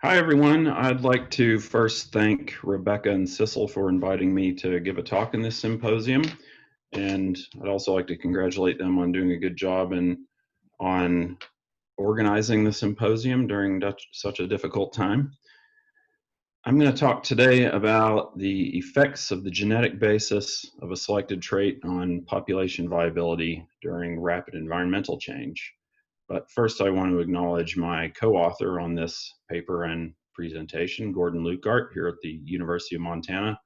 Hi, everyone. I'd like to first thank Rebecca and Sissel for inviting me to give a talk in this symposium. And I'd also like to congratulate them on doing a good job on organizing the symposium during such a difficult time. I'm going to talk today about the effects of the genetic basis of a selected trait on population viability during rapid environmental change. But first, I want to acknowledge my co-author on this paper and presentation, Gordon Lukart, here at the University of Montana.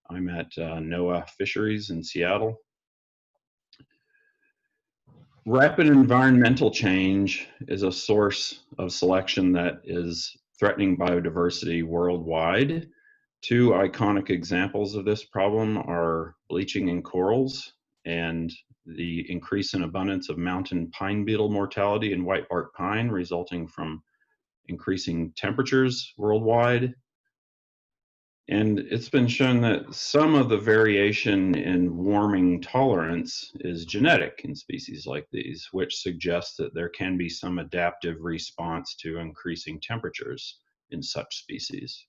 I'm at NOAA Fisheries in Seattle. Rapid environmental change is a source of selection that is threatening biodiversity worldwide. Two iconic examples of this problem are bleaching in corals and the increase in abundance of mountain pine beetle mortality and whitebark pine resulting from increasing temperatures worldwide. And it's been shown that some of the variation in warming tolerance is genetic in species like these, which suggests that there can be some adaptive response to increasing temperatures in such species.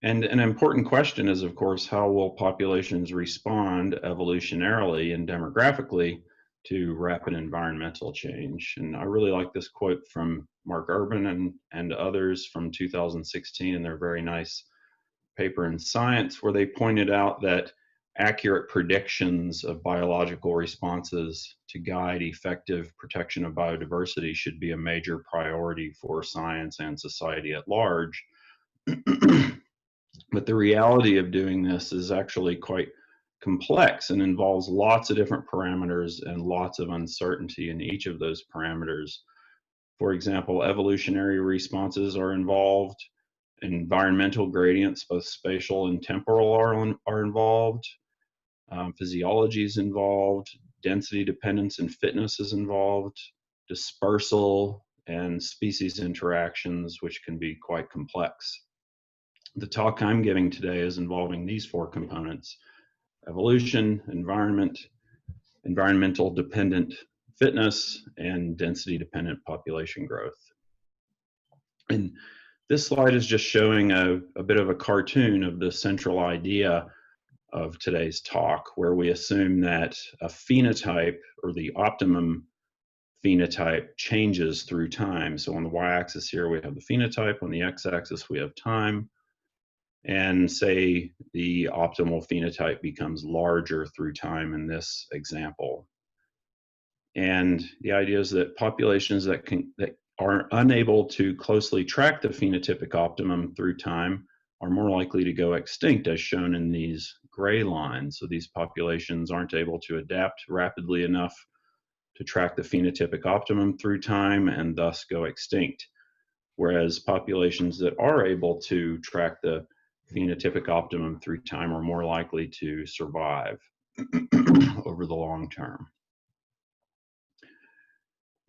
And an important question is, of course, how will populations respond evolutionarily and demographically to rapid environmental change? And I really like this quote from Mark Urban and others from 2016 in their very nice paper in Science, where they pointed out that accurate predictions of biological responses to guide effective protection of biodiversity should be a major priority for science and society at large. But the reality of doing this is actually quite complex and involves lots of different parameters and lots of uncertainty in each of those parameters. For example, evolutionary responses are involved, environmental gradients, both spatial and temporal, are involved, physiology is involved, density dependence and fitness is involved, dispersal and species interactions, which can be quite complex. The talk I'm giving today is involving these four components: evolution, environment, environmental dependent fitness, and density dependent population growth. And this slide is just showing a bit of a cartoon of the central idea of today's talk, where we assume that a phenotype, or the optimum phenotype, changes through time. So on the y-axis here we have the phenotype, on the x-axis we have time, and say the optimal phenotype becomes larger through time in this example. And the idea is that populations that are unable to closely track the phenotypic optimum through time are more likely to go extinct, as shown in these gray lines. So these populations aren't able to adapt rapidly enough to track the phenotypic optimum through time and thus go extinct. Whereas populations that are able to track the phenotypic optimum through time are more likely to survive over the long term.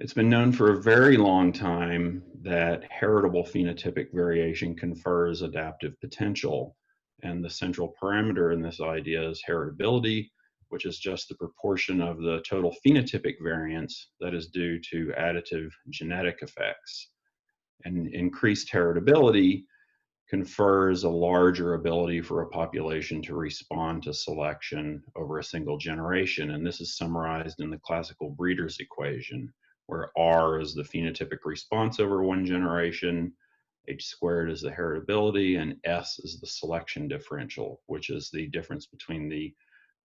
It's been known for a very long time that heritable phenotypic variation confers adaptive potential. And the central parameter in this idea is heritability, which is just the proportion of the total phenotypic variance that is due to additive genetic effects. And increased heritability confers a larger ability for a population to respond to selection over a single generation. And this is summarized in the classical breeder's equation, where R is the phenotypic response over one generation, H squared is the heritability, and S is the selection differential, which is the difference between the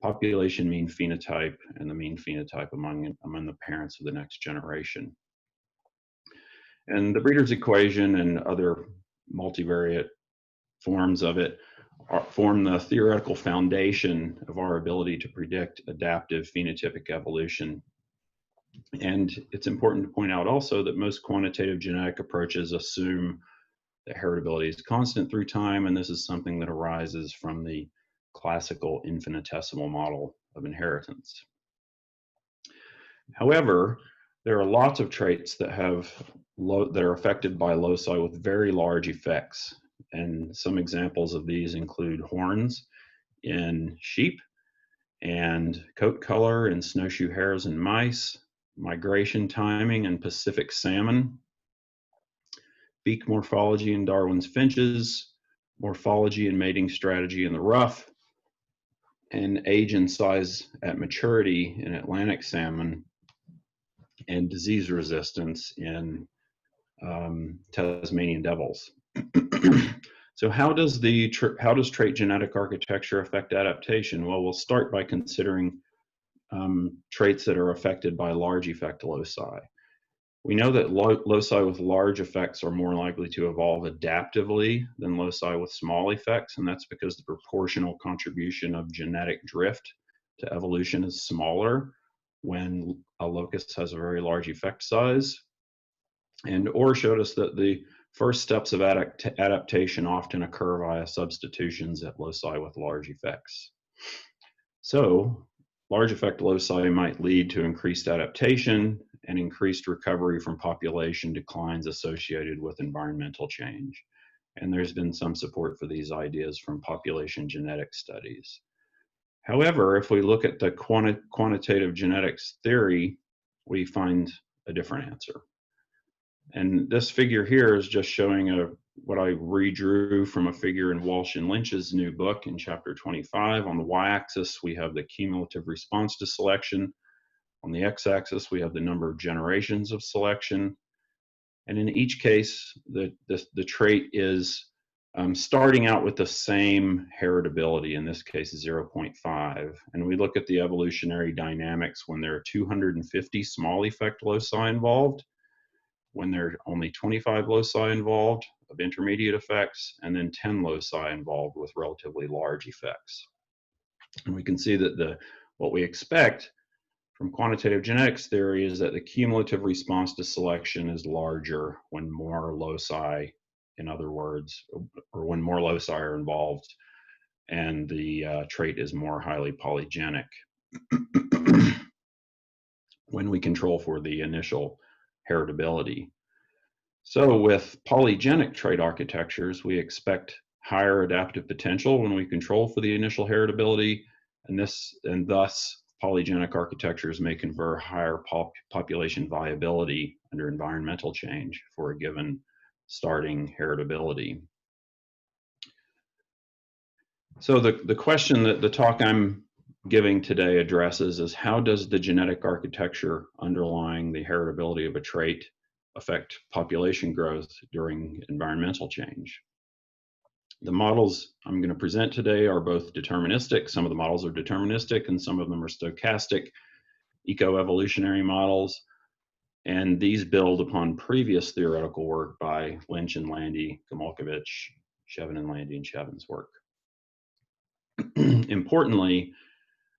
population mean phenotype and the mean phenotype among the parents of the next generation. And the breeder's equation and other multivariate forms of it form the theoretical foundation of our ability to predict adaptive phenotypic evolution. And it's important to point out also that most quantitative genetic approaches assume that heritability is constant through time, and this is something that arises from the classical infinitesimal model of inheritance. However, there are lots of traits that are affected by loci with very large effects, and some examples of these include horns in sheep, and coat color in snowshoe hares and mice, migration timing in Pacific salmon, beak morphology in Darwin's finches, morphology and mating strategy in the ruff, and age and size at maturity in Atlantic salmon, and disease resistance in Tasmanian devils. So how does trait genetic architecture affect adaptation? Well, we'll start by considering traits that are affected by large effect loci. We know that loci with large effects are more likely to evolve adaptively than loci with small effects, and that's because the proportional contribution of genetic drift to evolution is smaller when a locus has a very large effect size. And Orr showed us that the first steps of adaptation often occur via substitutions at loci with large effects. So large effect loci might lead to increased adaptation and increased recovery from population declines associated with environmental change. And there's been some support for these ideas from population genetic studies. However, if we look at the quantitative genetics theory, we find a different answer. And this figure here is just showing what I redrew from a figure in Walsh and Lynch's new book in chapter 25. On the y-axis, we have the cumulative response to selection. On the x-axis, we have the number of generations of selection. And in each case, the trait is starting out with the same heritability, in this case 0.5. And we look at the evolutionary dynamics when there are 250 small effect loci involved, when there are only 25 loci involved of intermediate effects, and then 10 loci involved with relatively large effects. And we can see that what we expect from quantitative genetics theory is that the cumulative response to selection is larger when more loci, in other words, or when more loci are involved, and the trait is more highly polygenic when we control for the initial heritability. So with polygenic trait architectures, we expect higher adaptive potential when we control for the initial heritability, and thus polygenic architectures may confer higher population viability under environmental change for a given starting heritability. So the question that the talk I'm giving today addresses is, how does the genetic architecture underlying the heritability of a trait affect population growth during environmental change? The models I'm going to present today are both deterministic. Some of the models are deterministic and some of them are stochastic eco-evolutionary models. And these build upon previous theoretical work by Lynch and Landy, Gomulkiewicz, Shevin and Landy, and Shevin's work. Importantly,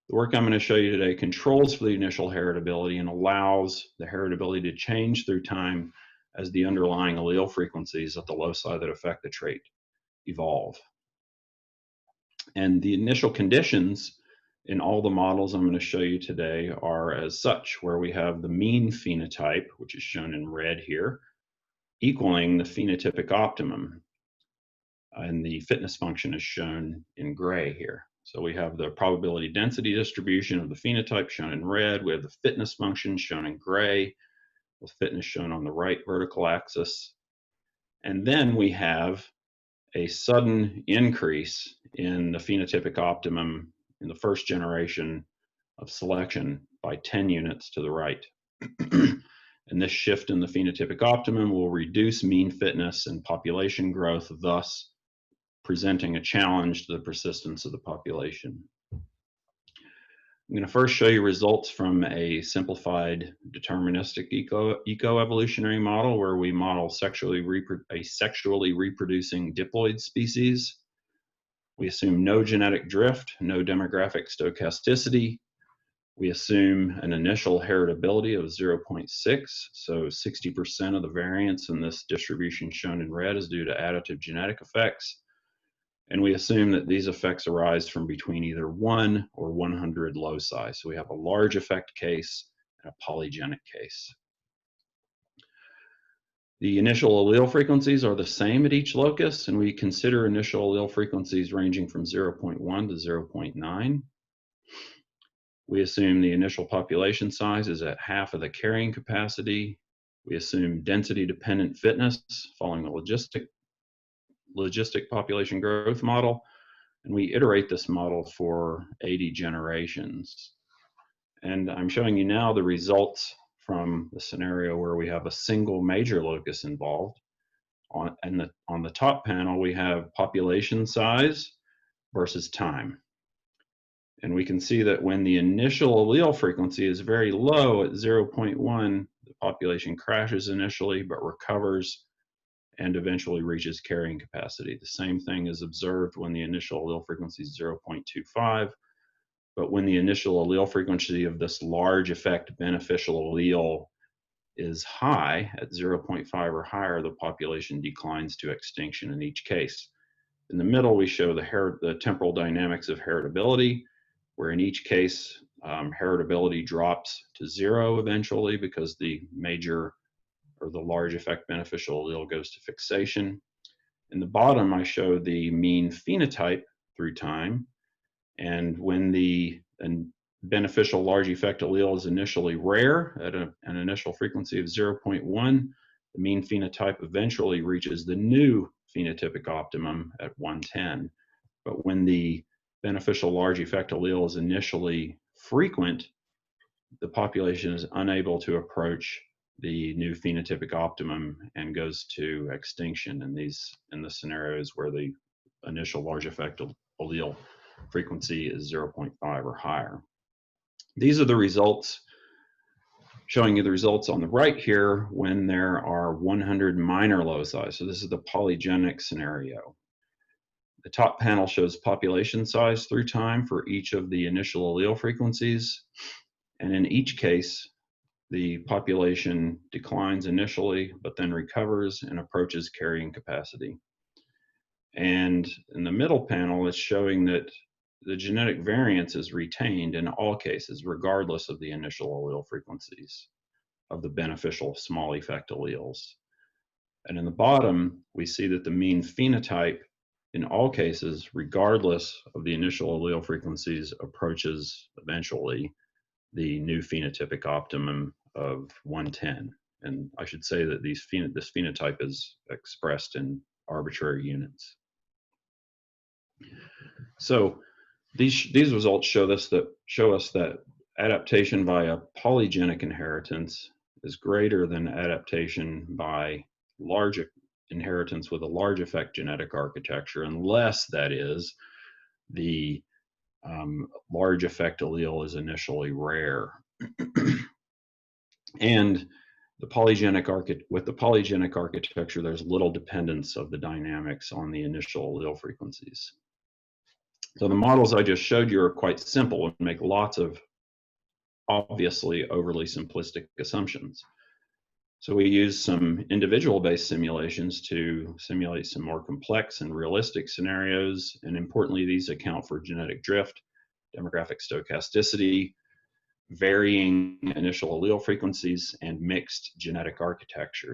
the work I'm going to show you today controls for the initial heritability and allows the heritability to change through time as the underlying allele frequencies at the loci that affect the trait evolve. And the initial conditions in all the models I'm going to show you today are as such, where we have the mean phenotype, which is shown in red here, equaling the phenotypic optimum. And the fitness function is shown in gray here. So we have the probability density distribution of the phenotype shown in red. We have the fitness function shown in gray, with fitness shown on the right vertical axis. And then we have a sudden increase in the phenotypic optimum in the first generation of selection by 10 units to the right. And this shift in the phenotypic optimum will reduce mean fitness and population growth, thus presenting a challenge to the persistence of the population. I'm going to first show you results from a simplified deterministic eco-evolutionary model where we model a sexually reproducing diploid species. We assume no genetic drift, no demographic stochasticity. We assume an initial heritability of 0.6, so 60% of the variance in this distribution shown in red is due to additive genetic effects. And we assume that these effects arise from between either 1 or 100 loci. So we have a large effect case and a polygenic case. The initial allele frequencies are the same at each locus, and we consider initial allele frequencies ranging from 0.1 to 0.9. We assume the initial population size is at half of the carrying capacity. We assume density-dependent fitness following the logistic population growth model, and we iterate this model for 80 generations. And I'm showing you now the results from the scenario where we have a single major locus involved. On the top panel, we have population size versus time. And we can see that when the initial allele frequency is very low at 0.1, the population crashes initially, but recovers and eventually reaches carrying capacity. The same thing is observed when the initial allele frequency is 0.25, but when the initial allele frequency of this large effect beneficial allele is high at 0.5 or higher, the population declines to extinction in each case. In the middle, we show the temporal dynamics of heritability, where in each case, heritability drops to 0 eventually because the major or the large effect beneficial allele goes to fixation. In the bottom, I show the mean phenotype through time. And when the beneficial large effect allele is initially rare at an initial frequency of 0.1, the mean phenotype eventually reaches the new phenotypic optimum at 110. But when the beneficial large effect allele is initially frequent, the population is unable to approach the new phenotypic optimum and goes to extinction in the scenarios where the initial large effect allele frequency is 0.5 or higher. These are the results, showing you the results on the right here when there are 100 minor loci. So this is the polygenic scenario. The top panel shows population size through time for each of the initial allele frequencies. And in each case, the population declines initially, but then recovers and approaches carrying capacity. And in the middle panel, it's showing that the genetic variance is retained in all cases, regardless of the initial allele frequencies of the beneficial small effect alleles. And in the bottom, we see that the mean phenotype in all cases, regardless of the initial allele frequencies, approaches eventually the new phenotypic optimum of 110. And I should say that this phenotype is expressed in arbitrary units. So these results show us that adaptation via polygenic inheritance is greater than adaptation by large inheritance with a large effect genetic architecture, unless that is the large effect allele is initially rare. And with the polygenic architecture, there's little dependence of the dynamics on the initial allele frequencies. So the models I just showed you are quite simple and make lots of obviously overly simplistic assumptions. So we use some individual-based simulations to simulate some more complex and realistic scenarios. And importantly, these account for genetic drift, demographic stochasticity, varying initial allele frequencies, and mixed genetic architecture.